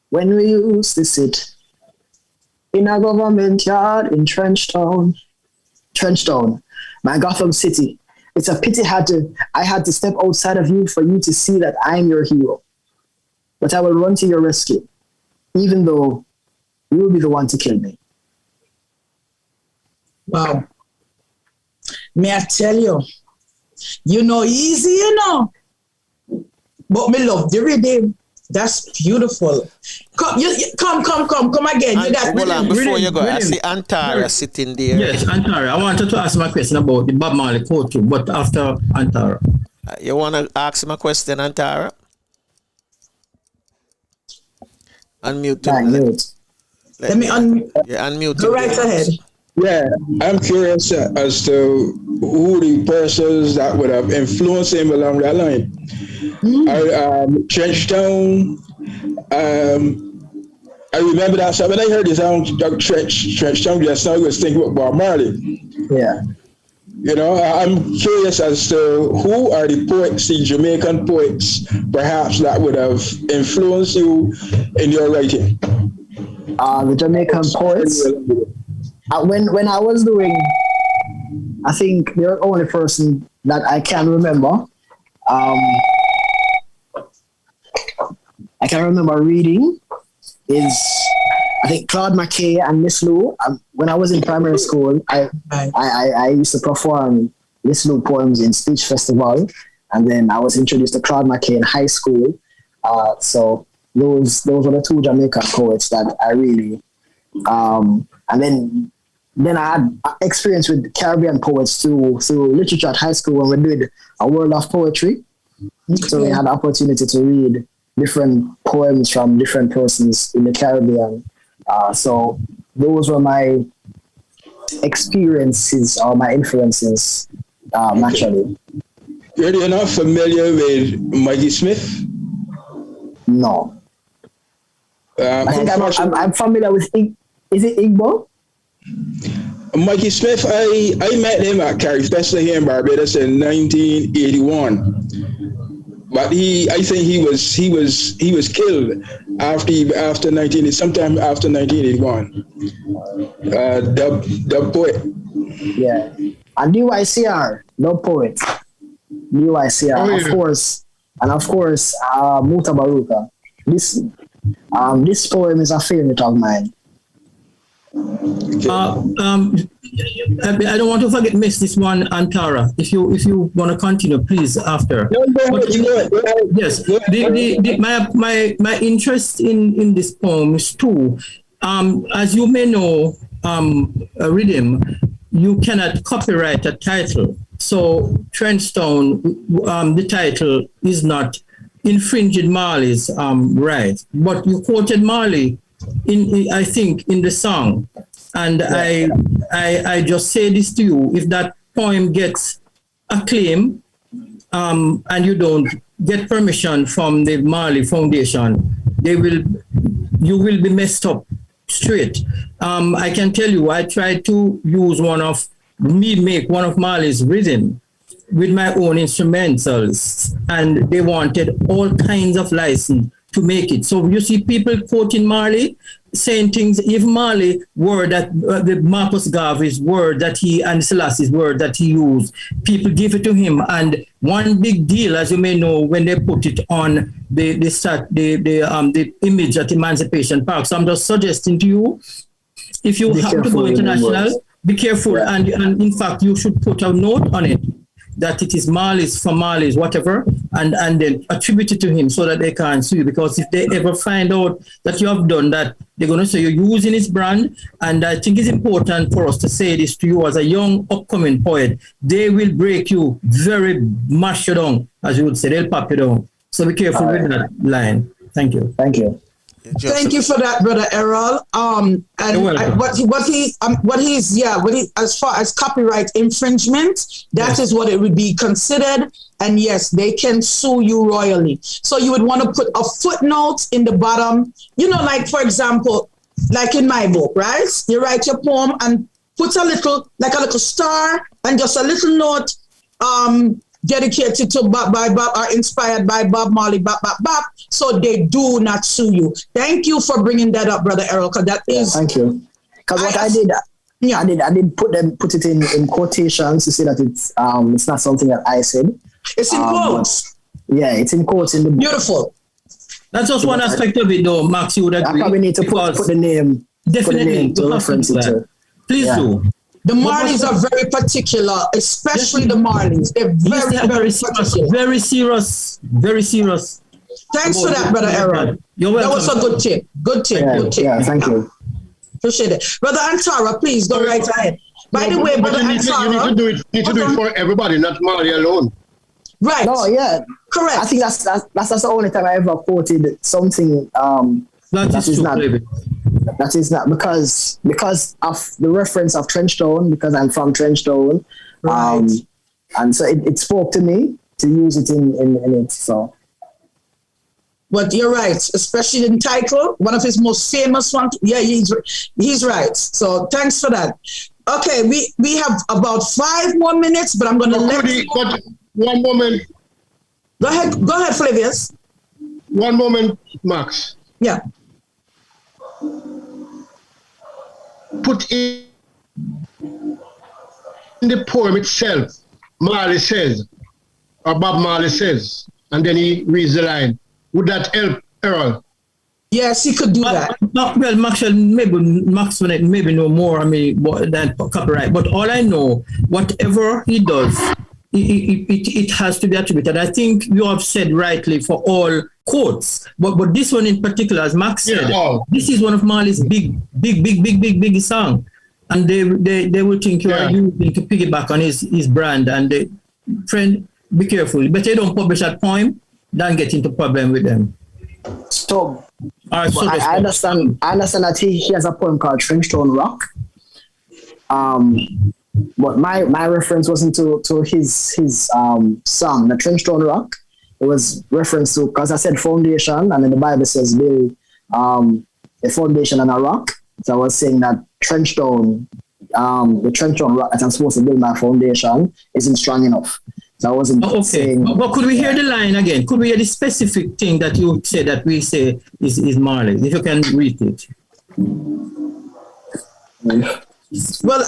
when we used to sit in a government yard in Trenchtown, my Gotham City. It's a pity I had to step outside of you for you to see that I'm your hero. But I will run to your rescue, even though you will be the one to kill me. Wow. May I tell you, easy, But me love the rhythm. That's beautiful. Come again. Hold on, before you go, I see Antara sitting there. Yes, Antara. I wanted to ask my question about the Bob Marley quote too, but after Antara. You want to ask my question, Antara? Unmute. Let me unmute. Yeah, unmute. Go right ahead. Yeah, I'm curious as to who the persons that would have influenced him along that line. Trenchtown. I remember that. So when I heard the sound of Trenchtown just now, I was thinking about Bob Marley. Yeah. I'm curious as to who are the poets, the Jamaican poets, perhaps that would have influenced you in your writing. The Jamaican poets. When I was doing, I think the only person that I can remember, I can remember reading is, I think, Claude McKay and Miss Lou. When I was in primary school, I used to perform Miss Lou poems in speech festival, and then I was introduced to Claude McKay in high school. So those were the two Jamaican poets that I really, and then I had experience with Caribbean poets through literature at high school when we did a World of Poetry. So we had the opportunity to read different poems from different persons in the Caribbean. So those were my experiences or my influences naturally. You're not familiar with Maggie Smith? No. I think I'm familiar with, is it Igbo? Mikey Smith, I met him at Carrie Festival here in Barbados in 1981. But I think he was killed sometime after 1981. The poet. Yeah. And DYCR, no poet. DYCR, of course. And of course, Muta Baruka. This poem is a favorite of mine. I don't want to miss this one, Antara. If you want to continue, please after. Yes, my interest in this poem is too. As you may know, Riddim, you cannot copyright a title. So Trenchtown, the title is not infringing Marley's right, but you quoted Marley I think in the song, and I just say this to you: if that poem gets acclaim, and you don't get permission from the Marley Foundation, you will be messed up straight. I can tell you, I tried to make one of Marley's rhythm with my own instrumentals, and they wanted all kinds of license to make it. So you see people quoting Marley, saying things, even Marley word that the Marcus Garvey's word that he and Selassie's word that he used, people give it to him. And one big deal, as you may know, when they put it on the image at Emancipation Park. So I'm just suggesting to you, if you have to go international, be careful. Yeah. And in fact, you should put a note on it that it is Marley's for Marley's, whatever, and then attribute it to him so that they can't sue you. Because if they ever find out that you have done that, they're going to say you're using his brand. And I think it's important for us to say this to you as a young upcoming poet. They will break you, very mash you down, as you would say. They'll pop you down. So be careful with that line. Thank you. Thank you. Thank you for that, Brother Errol. And as far as copyright infringement, that is what it would be considered. And yes, they can sue you royally. So you would want to put a footnote in the bottom. You know, like for example, like in my book, right? You write your poem and put a little star and just a little note. Dedicated to Bob or inspired by Bob Marley, Bob. So they do not sue you. Thank you for bringing that up, Brother Errol, because that is. Thank you. Because what I did, I did put it in quotations to say that it's not something that I said. It's in quotes. Yeah, it's in quotes in the book. Beautiful. That's just one aspect of it, though, Max. You would agree. I probably need to put the name. Definitely, to reference it to. Please do. The Marleys are very particular, especially the Marleys. They're very particular. Very serious. Very serious. Thanks for that, Brother Aaron. You're welcome. That was a good tip. Good tip. Yeah, thank you. Appreciate it. Brother Antara, please go right ahead. By the way, Brother Antara. You need to do it for everybody, not Marley alone. Right. No, yeah. Correct. I think that's the only time I ever quoted something that is not because of the reference of Trenchtown, because I'm from Trenchtown. Right. And so it spoke to me to use it in it. So. But you're right, especially in title, one of his most famous ones. Yeah, he's right. So thanks for that. Okay, we have about 5 more minutes, but I'm going to let you. But one moment. Go ahead, Flavius. One moment, Max. Yeah. Put in the poem itself, Marley says, or Bob Marley says, and then he reads the line. Would that help, Errol? Yes, he could do that. Well, Max maybe know more than copyright, but all I know, whatever he does, it has to be attributed. I think you have said rightly for all quotes, but this one in particular, as Max said, this is one of Marley's big song, and they will think you are using to piggyback on his brand. And friend, be careful. Better you don't publish that poem than get into problem with them. So, all right, so I understand that he has a poem called Trenchtown Rock. But my reference wasn't to his song, the Trenchtown Rock. It was reference to, because I said foundation, and then the Bible says build a foundation on a rock. So I was saying that Trenchtown, the Trenchtown Rock that I'm supposed to build my foundation isn't strong enough. So I wasn't saying. But could we hear the line again? Could we hear the specific thing that you said that we say is Marley? If you can read it. Well,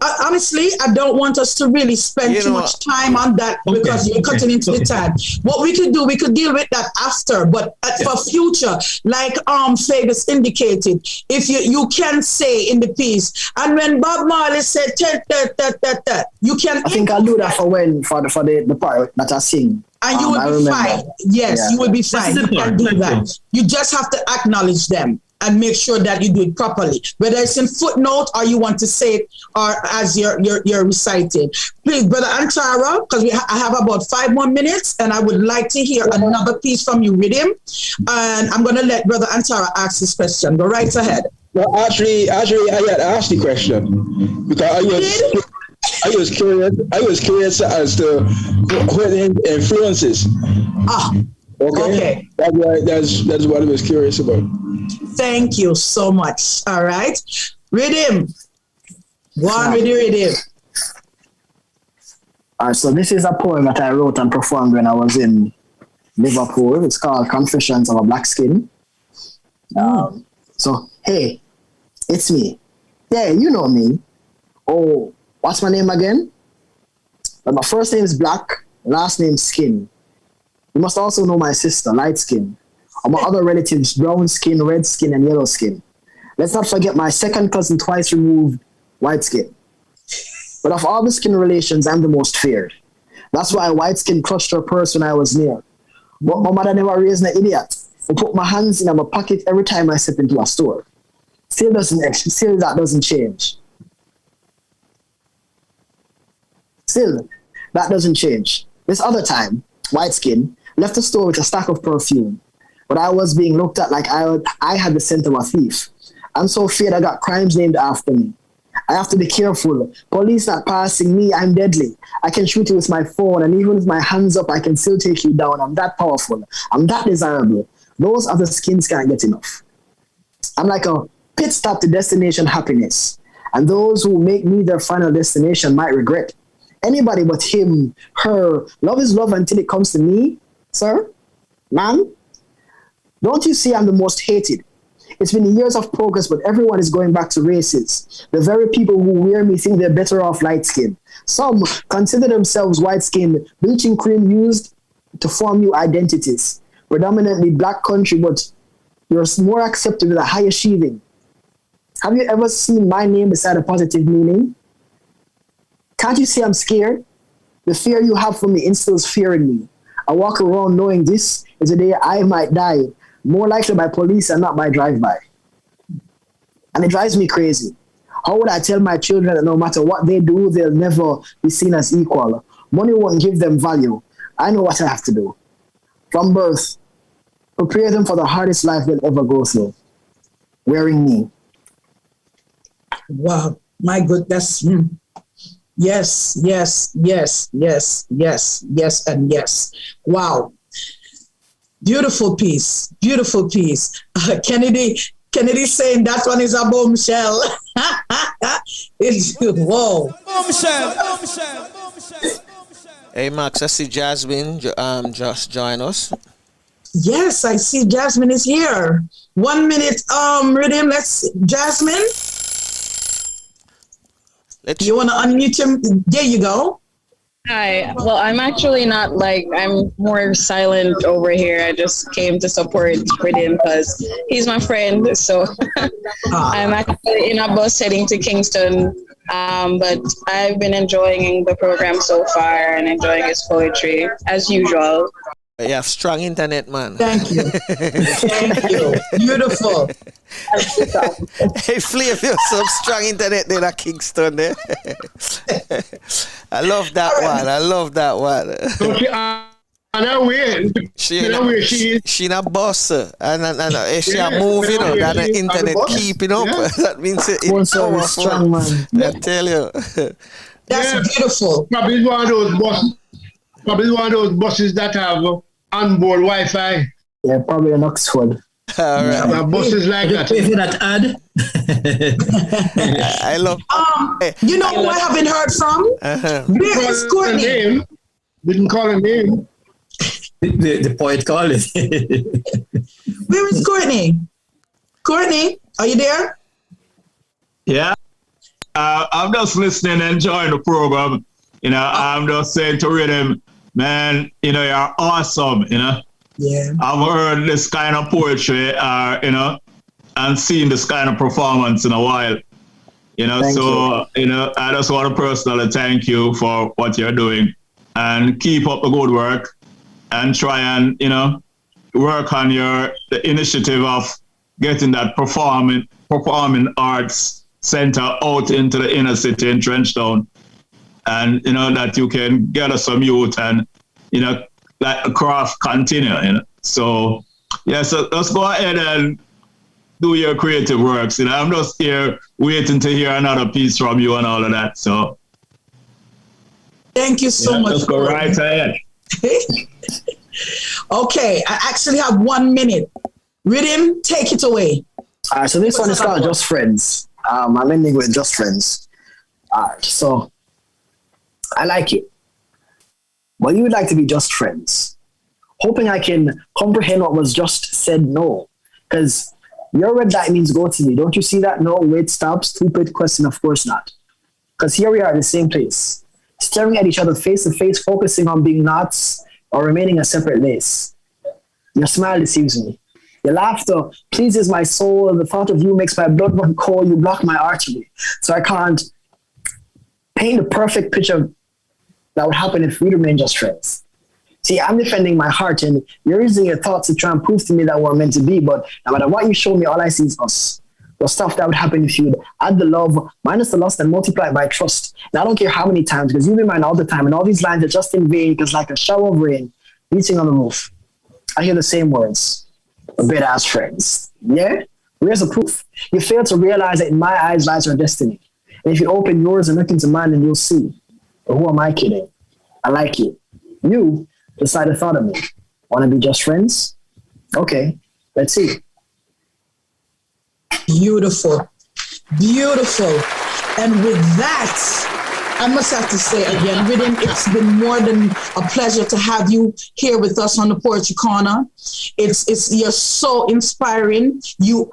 I honestly, I don't want us to really spend too much time on that because you're cutting into the time. What we could do, we could deal with that after, but for future, like Fagus indicated, if you can say in the piece, and when Bob Marley said you can. I think I'll do that for the part that I sing. And you will be fine. Yes, you will be fine. You can do that. You just have to acknowledge them and make sure that you do it properly, whether it's in footnote or you want to say it or as you're reciting. Please, Brother Antara, because I have about 5 more minutes, and I would like to hear another piece from you, Riddim. And I'm going to let Brother Antara ask this question. Go right ahead. Well, actually, I had asked the question because I was curious as to where the influences. Okay. That's what I was curious about. Thank you so much. All right. Riddim. One with the Riddim. All right, so this is a poem that I wrote and performed when I was in Liverpool. It's called Confessions of a Black Skin. So, hey, it's me. Yeah, you know me. Oh, what's my name again? But my first name is Black, last name Skin. You must also know my sister, light skin, or my other relatives, brown skin, red skin, and yellow skin. Let's not forget my second cousin, twice removed, white skin. But of all the skin relations, I'm the most feared. That's why white skin clutched her purse when I was near. But my mother never raised an idiot. I put my hands in my pocket every time I step into a store. Still that doesn't change. Still, that doesn't change. This other time, white skin left the store with a stack of perfume. but I was being looked at like I had the scent of a thief. I'm so afraid I got crimes named after me. I have to be careful. Police not passing me, I'm deadly. I can shoot you with my phone, and even with my hands up, I can still take you down. I'm that powerful. I'm that desirable. Those other skins can't get enough. I'm like a pit stop to destination happiness. And those who make me their final destination might regret. Anybody but him, her. Love is love until it comes to me, sir, man. Don't you see I'm the most hated? It's been years of progress, but everyone is going back to races. The very people who wear me think they're better off light skin. Some consider themselves white skin, bleaching cream used to form new identities. Predominantly black country, but you're more accepted with a higher sheathing. Have you ever seen my name beside a positive meaning? Can't you see I'm scared? The fear you have for me instills fear in me. I walk around knowing this is the day I might die, more likely by police and not by drive-by. And it drives me crazy. How would I tell my children that no matter what they do, they'll never be seen as equal? Money won't give them value. I know what I have to do. From birth, prepare them for the hardest life they'll ever go through. Wearing me. Wow, my goodness. Yes, yes, yes, yes, yes, yes, and yes. Wow. Beautiful piece. Beautiful piece. Kennedy saying that one is a bombshell. Whoa. Bombshell. Hey Max, I see Jasmine just join us. Yes, I see Jasmine is here. 1 minute, Riddim, Jasmine. You want to unmute him? There you go. Hi. Well, I'm actually not I'm more silent over here. I just came to support Riddim because he's my friend. So I'm actually in a bus heading to Kingston. But I've been enjoying the program so far and enjoying his poetry as usual. You have strong internet, man. Thank you. Thank you. Beautiful. Hey, Flav, you have some strong internet there at Kingston there. I love that one. I love that one. She not boss, and she a moving, that the internet keeping up. Yeah. That means it's so strong, man. I tell you. That's beautiful. Probably one of those buses that have onboard Wi-Fi. Yeah, probably in Oxford. All right. Buses like that. Pay for that ad. I love. You know who I haven't heard from? Where is Courtney? Didn't call her name. The poet called it. Where is Courtney? Courtney, are you there? Yeah. I'm just listening and enjoying the program. I'm just saying to Riddim, man, you're awesome, Yeah. I've heard this kind of poetry, and seen this kind of performance in a while. I just want to personally thank you for what you're doing and keep up the good work and try and, work on the initiative of getting that performing arts center out into the inner city in Trenchtown. And, that you can gather some youth and, let the craft continue, So, so let's go ahead and do your creative works. I'm just here waiting to hear another piece from you and all of that. So, thank you so much. Let's go right ahead. Okay, I actually have 1 minute. Riddim, take it away. All right, so this one is called Just Friends. I'm ending with Just Friends. All right, so I like it. But you would like to be just friends. Hoping I can comprehend what was just said no. Because your red light means go to me. Don't you see that? No, wait, stop, stupid question. Of course not. Because here we are in the same place. Staring at each other face to face, focusing on being knots or remaining a separate lace. Your smile deceives me. Your laughter pleases my soul. The thought of you makes my blood run cold. You block my artery. So I can't paint the perfect picture that would happen if we remain just friends. See, I'm defending my heart and you're using your thoughts to try and prove to me that we're meant to be, but no matter what you show me, all I see is us. The stuff that would happen if you'd add the love, minus the lust, and multiply it by trust. And I don't care how many times, because you be mine all the time, and all these lines are just in vain, because like a shower of rain beating on the roof, I hear the same words. better as friends. Yeah? Where's the proof? You fail to realize that in my eyes lies your destiny. And if you open yours and look into mine, then you'll see. But who am I kidding? I like you. You decided thought of me. Want to be just friends? Okay, let's see. Beautiful. Beautiful. And with that, I must have to say again, Riddim, it's been more than a pleasure to have you here with us on the Poetry Corner. You're so inspiring. You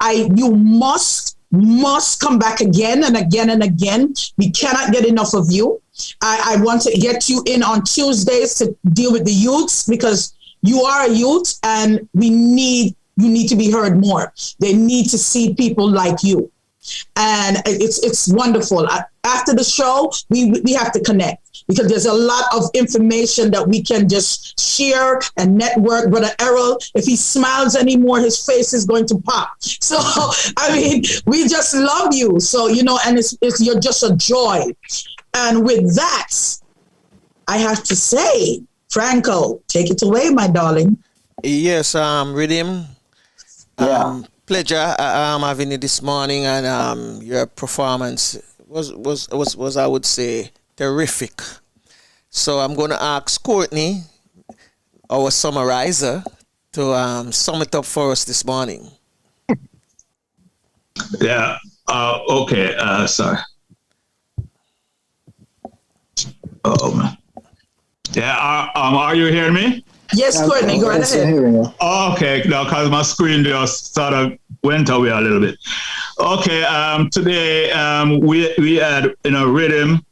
must come back again and again and again. We cannot get enough of you. I want to get you in on Tuesdays to deal with the youths, because you are a youth and you need to be heard more. They need to see people like you. And it's wonderful. After the show, we have to connect, because there's a lot of information that we can just share and network. Brother Errol, if he smiles anymore, his face is going to pop. So, I mean, we just love you. So, and you're just a joy. And with that, I have to say, Franco, take it away, my darling. Yes, Riddim. Pleasure having you this morning, and your performance was I would say terrific. So I'm going to ask Courtney, our summarizer, to sum it up for us this morning. Yeah. Okay. Sorry. Oh man. Yeah. Are you hearing me? Yes, Courtney, go ahead. Okay, no, because my screen just sort of went away a little bit. Okay, today we had Riddim.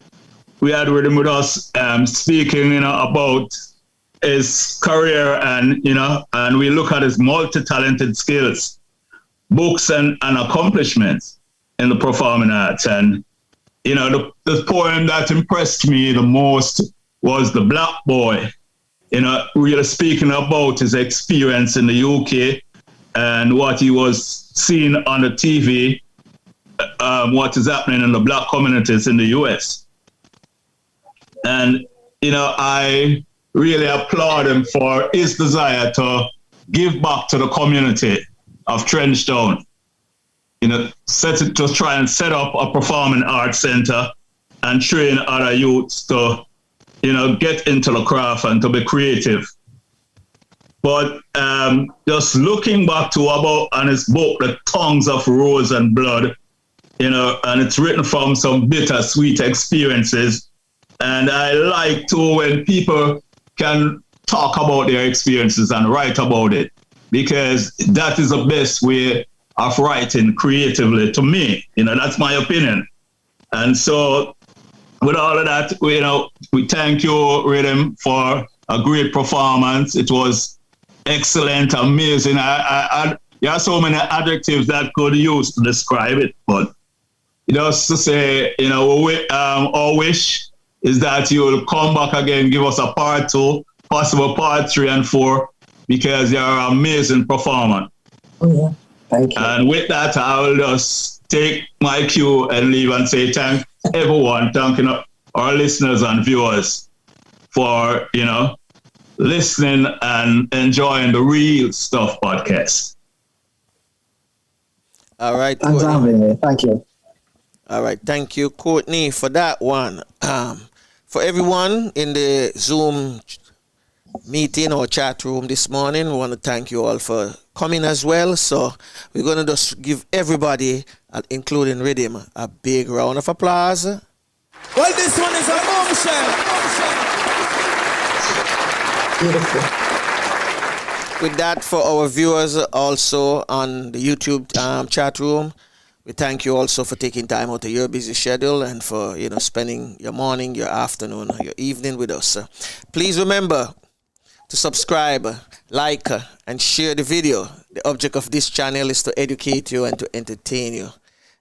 We had Riddim with us speaking about his career, and and we look at his multi-talented skills, books and accomplishments in the performing arts. And the poem that impressed me the most was The Black Boy. Really speaking about his experience in the UK and what he was seeing on the TV, what is happening in the black communities in the US. And, I really applaud him for his desire to give back to the community of Trenchtown. To try and set up a performing arts center and train other youths to get into the craft and to be creative. But just looking back to on his book, The Tongues of Rose and Blood, and it's written from some bittersweet experiences. And I like to when people can talk about their experiences and write about it, because that is the best way of writing creatively to me. That's my opinion. And so with all of that, we thank you, Riddim, for a great performance. It was excellent, amazing. There are so many adjectives that could use to describe it, but just to say, our wish is that you will come back again, give us a part 2, possible part 3 and 4, because you're an amazing performer. Oh yeah, thank you. And with that, I will just take my cue and leave and say thank everyone, thanking our listeners and viewers for, listening and enjoying the Real Stuff podcast. All right. Thanks for having me. Thank you. All right. Thank you, Courtney, for that one. For everyone in the Zoom meeting or chat room this morning, we want to thank you all for coming as well. So we're going to just give everybody, including Riddim, a big round of applause. Well, this one is a bombshell. Beautiful. With that, for our viewers also on the YouTube chat room, we thank you also for taking time out of your busy schedule and for spending your morning, your afternoon, your evening with us. Please remember to subscribe, like, and share the video. The object of this channel is to educate you and to entertain you.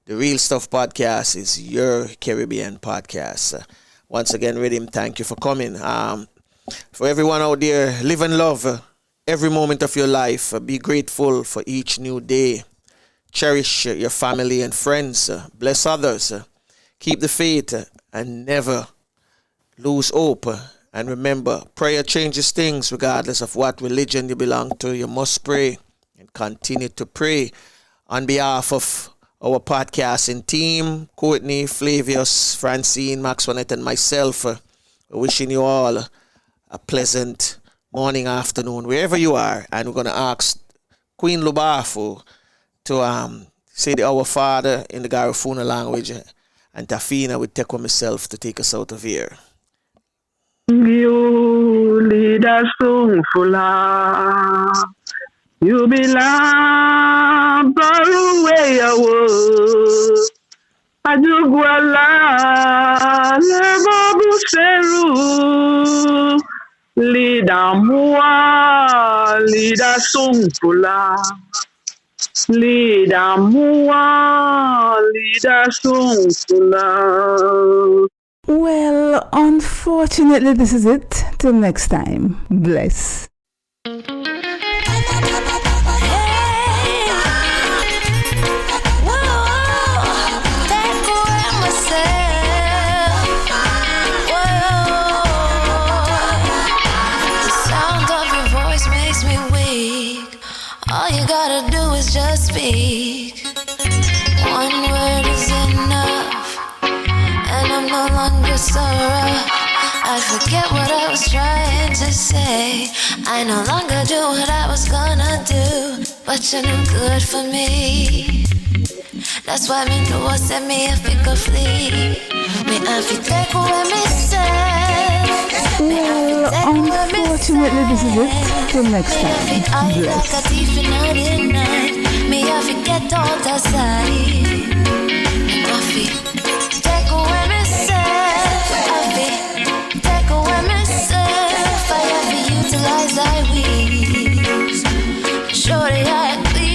The Real Stuff Podcast is your Caribbean podcast. Once again, Riddim, thank you for coming. For everyone out there, live and love every moment of your life. Be grateful for each new day. Cherish your family and friends. Bless others. Keep the faith and never lose hope. And remember, prayer changes things regardless of what religion you belong to. You must pray and continue to pray on behalf of our podcasting team, Courtney, Flavius, Francine, Maxwellette, and myself. Wishing you all a pleasant morning, afternoon, wherever you are. And we're going to ask Queen Lubafu to say the Our Father in the Garifuna language, and Tafina would take on myself to take us out of here. You lead us to full. You belong far away away. Ajuguala leva buseru. Lida mua, lida sungfula. Lida mua, lida sungfula. Well, unfortunately, this is it. Till next time. Bless. All you gotta do is just speak. One word is enough, and I'm no longer sorrow. I forget what I was trying to say. I no longer do what I was gonna do, but you're no good for me. That's why me know what set me if it could flee. Me I fi take away myself. Well, unfortunately, this is it. Till next time. Bless. Me I forget all the side. I fi take away myself. I fi take away myself. I have to utilize I will.